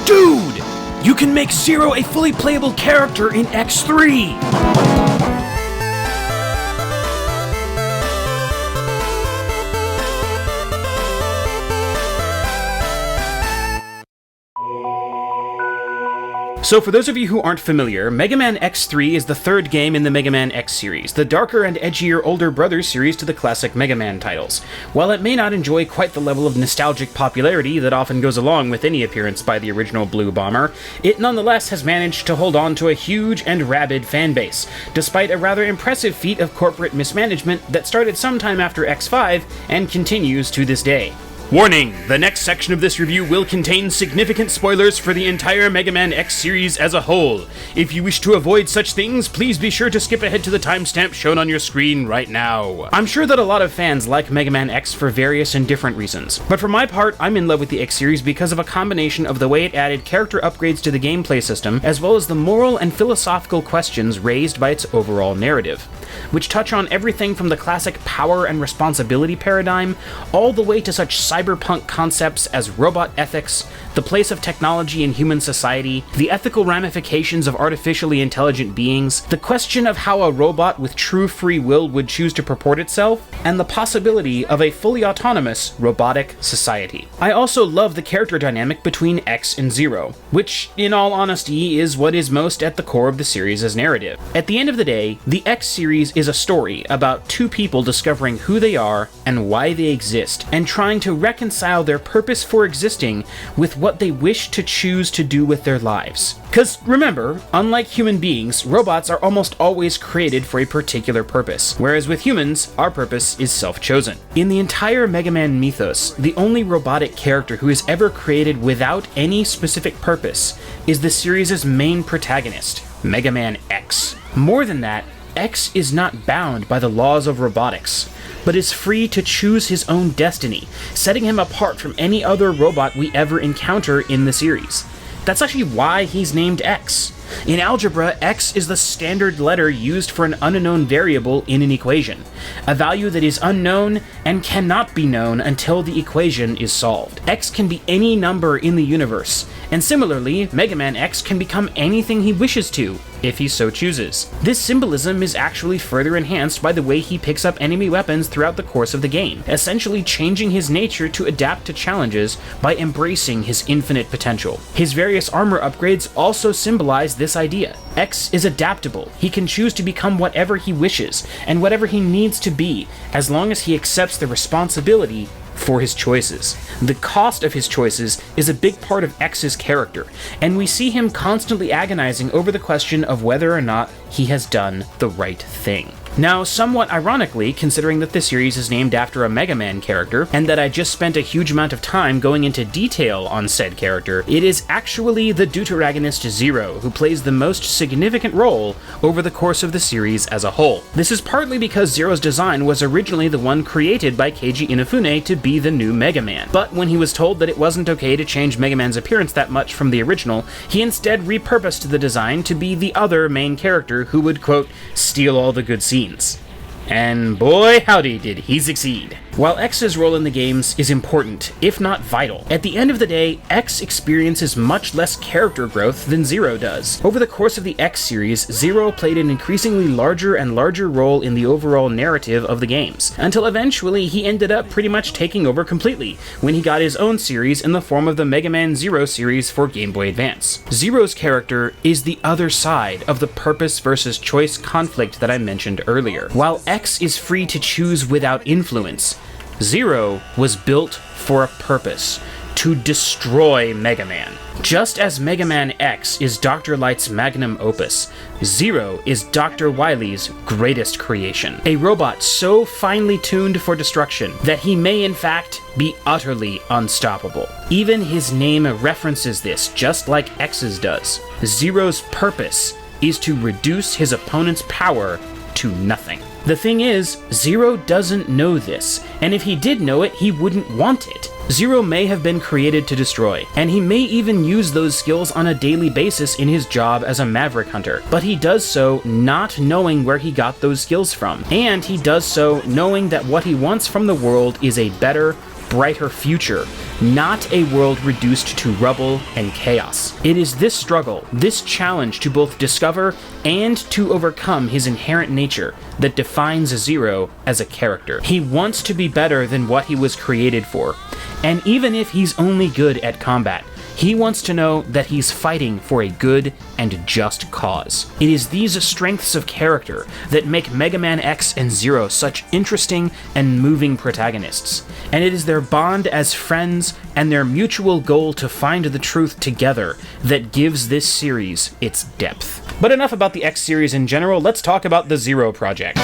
Dude! You can make Zero a fully playable character in X3! So for those of you who aren't familiar, Mega Man X3 is the third game in the Mega Man X series, the darker and edgier older brother series to the classic Mega Man titles. While it may not enjoy quite the level of nostalgic popularity that often goes along with any appearance by the original Blue Bomber, it nonetheless has managed to hold on to a huge and rabid fanbase, despite a rather impressive feat of corporate mismanagement that started sometime after X5 and continues to this day. Warning! The next section of this review will contain significant spoilers for the entire Mega Man X series as a whole. If you wish to avoid such things, please be sure to skip ahead to the timestamp shown on your screen right now. I'm sure that a lot of fans like Mega Man X for various and different reasons, but for my part, I'm in love with the X series because of a combination of the way it added character upgrades to the gameplay system, as well as the moral and philosophical questions raised by its overall narrative, which touch on everything from the classic power and responsibility paradigm, all the way to such cyberpunk concepts as robot ethics, the place of technology in human society, the ethical ramifications of artificially intelligent beings, the question of how a robot with true free will would choose to purport itself, and the possibility of a fully autonomous robotic society. I also love the character dynamic between X and Zero, which, in all honesty, is what is most at the core of the series' narrative. At the end of the day, the X series is a story about two people discovering who they are and why they exist, and trying to reconcile their purpose for existing with what they wish to choose to do with their lives. Because remember, unlike human beings, robots are almost always created for a particular purpose, whereas with humans, our purpose is self-chosen. In the entire Mega Man mythos, the only robotic character who is ever created without any specific purpose is the series' main protagonist, Mega Man X. More than that, X is not bound by the laws of robotics, but is free to choose his own destiny, setting him apart from any other robot we ever encounter in the series. That's actually why he's named X. In algebra, X is the standard letter used for an unknown variable in an equation, a value that is unknown and cannot be known until the equation is solved. X can be any number in the universe, and similarly, Mega Man X can become anything he wishes to, if he so chooses. This symbolism is actually further enhanced by the way he picks up enemy weapons throughout the course of the game, essentially changing his nature to adapt to challenges by embracing his infinite potential. His various armor upgrades also symbolize this idea. X is adaptable. He can choose to become whatever he wishes, and whatever he needs to be, as long as he accepts the responsibility for his choices. The cost of his choices is a big part of X's character, and we see him constantly agonizing over the question of whether or not he has done the right thing. Now, somewhat ironically, considering that the series is named after a Mega Man character, and that I just spent a huge amount of time going into detail on said character, it is actually the deuteragonist Zero who plays the most significant role over the course of the series as a whole. This is partly because Zero's design was originally the one created by Keiji Inafune to be the new Mega Man, but when he was told that it wasn't okay to change Mega Man's appearance that much from the original, he instead repurposed the design to be the other main character who would, quote, steal all the good scenes. And boy howdy did he succeed. While X's role in the games is important, if not vital, at the end of the day, X experiences much less character growth than Zero does. Over the course of the X series, Zero played an increasingly larger and larger role in the overall narrative of the games, until eventually he ended up pretty much taking over completely, when he got his own series in the form of the Mega Man Zero series for Game Boy Advance. Zero's character is the other side of the purpose versus choice conflict that I mentioned earlier. While X is free to choose without influence, Zero was built for a purpose: to destroy Mega Man. Just as Mega Man X is Dr. Light's magnum opus, Zero is Dr. Wily's greatest creation. A robot so finely tuned for destruction that he may in fact be utterly unstoppable. Even his name references this, just like X's does. Zero's purpose is to reduce his opponent's power to nothing. The thing is, Zero doesn't know this, and if he did know it, he wouldn't want it. Zero may have been created to destroy, and he may even use those skills on a daily basis in his job as a maverick hunter, but he does so not knowing where he got those skills from, and he does so knowing that what he wants from the world is a better, brighter future, not a world reduced to rubble and chaos. It is this struggle, this challenge to both discover and to overcome his inherent nature that defines Zero as a character. He wants to be better than what he was created for, and even if he's only good at combat, he wants to know that he's fighting for a good and just cause. It is these strengths of character that make Mega Man X and Zero such interesting and moving protagonists, and it is their bond as friends and their mutual goal to find the truth together that gives this series its depth. But enough about the X series in general, let's talk about the Zero Project.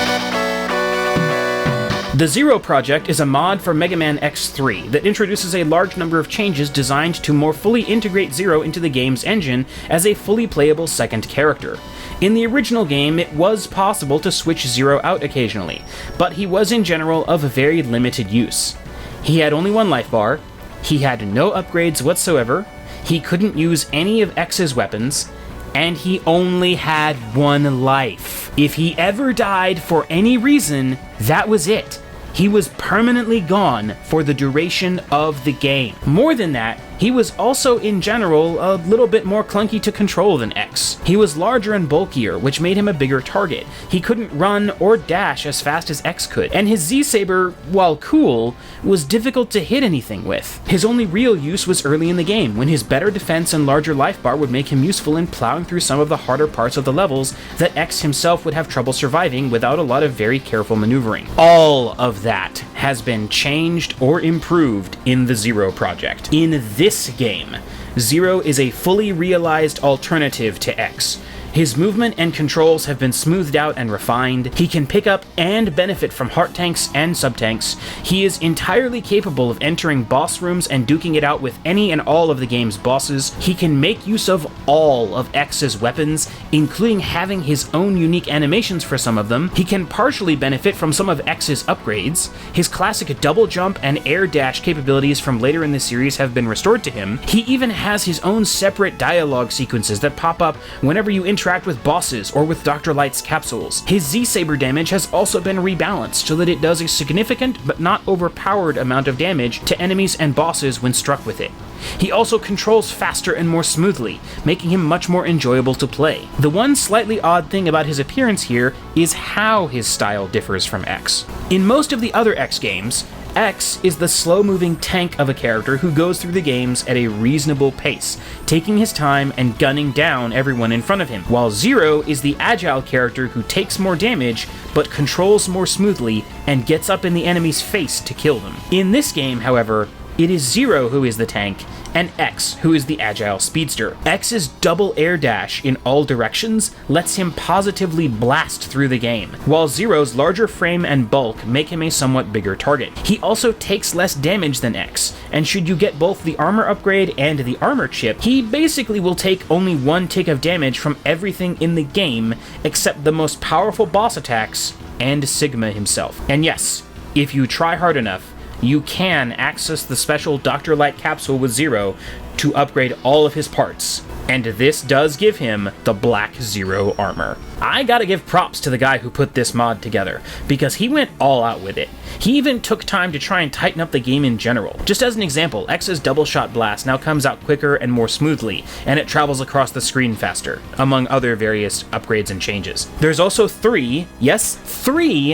The Zero Project is a mod for Mega Man X3 that introduces a large number of changes designed to more fully integrate Zero into the game's engine as a fully playable second character. In the original game, it was possible to switch Zero out occasionally, but he was in general of very limited use. He had only one life bar, he had no upgrades whatsoever, he couldn't use any of X's weapons, and he only had one life. If he ever died for any reason, that was it. He was permanently gone for the duration of the game. More than that, he was also in general a little bit more clunky to control than X. He was larger and bulkier, which made him a bigger target. He couldn't run or dash as fast as X could, and his Z-Saber, while cool, was difficult to hit anything with. His only real use was early in the game, when his better defense and larger life bar would make him useful in plowing through some of the harder parts of the levels that X himself would have trouble surviving without a lot of very careful maneuvering. All of that has been changed or improved in the Zero Project. In this game, Zero is a fully realized alternative to X. His movement and controls have been smoothed out and refined. He can pick up and benefit from heart tanks and sub-tanks. He is entirely capable of entering boss rooms and duking it out with any and all of the game's bosses. He can make use of all of X's weapons, including having his own unique animations for some of them. He can partially benefit from some of X's upgrades. His classic double jump and air dash capabilities from later in the series have been restored to him. He even has his own separate dialogue sequences that pop up whenever you interact with bosses or with Dr. Light's capsules. His Z-Saber damage has also been rebalanced so that it does a significant but not overpowered amount of damage to enemies and bosses when struck with it. He also controls faster and more smoothly, making him much more enjoyable to play. The one slightly odd thing about his appearance here is how his style differs from X. In most of the other X games, X is the slow-moving tank of a character who goes through the games at a reasonable pace, taking his time and gunning down everyone in front of him, while Zero is the agile character who takes more damage, but controls more smoothly and gets up in the enemy's face to kill them. In this game, however, it is Zero who is the tank, and X who is the agile speedster. X's double air dash in all directions lets him positively blast through the game, while Zero's larger frame and bulk make him a somewhat bigger target. He also takes less damage than X, and should you get both the armor upgrade and the armor chip, he basically will take only one tick of damage from everything in the game except the most powerful boss attacks and Sigma himself. And yes, if you try hard enough, you can access the special Dr. Light capsule with Zero to upgrade all of his parts, and this does give him the Black Zero armor. I gotta give props to the guy who put this mod together, because he went all out with it. He even took time to try and tighten up the game in general. Just as an example, X's double shot blast now comes out quicker and more smoothly, and it travels across the screen faster, among other various upgrades and changes. There's also three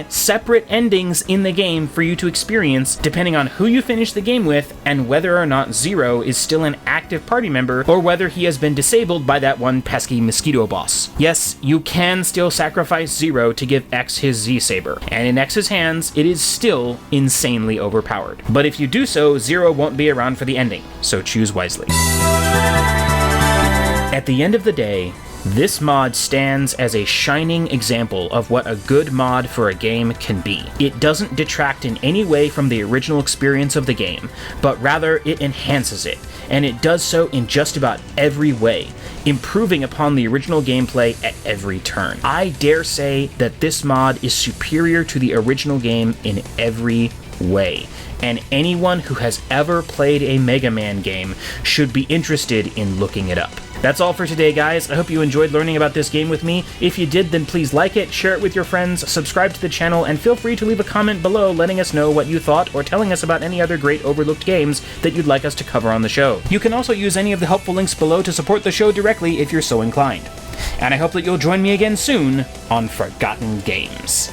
separate endings in the game for you to experience, depending on who you finish the game with and whether or not Zero is still an active party member or whether he has been disabled by that one pesky mosquito boss. Yes, you can still sacrifice Zero to give X his Z-Saber, and in X's hands, it is still insanely overpowered. But if you do so, Zero won't be around for the ending, so choose wisely. At the end of the day, this mod stands as a shining example of what a good mod for a game can be. It doesn't detract in any way from the original experience of the game, but rather it enhances it, and it does so in just about every way, improving upon the original gameplay at every turn. I dare say that this mod is superior to the original game in every way, and anyone who has ever played a Mega Man game should be interested in looking it up. That's all for today, guys. I hope you enjoyed learning about this game with me. If you did, then please like it, share it with your friends, subscribe to the channel, and feel free to leave a comment below letting us know what you thought or telling us about any other great overlooked games that you'd like us to cover on the show. You can also use any of the helpful links below to support the show directly if you're so inclined. And I hope that you'll join me again soon on Forgotten Games.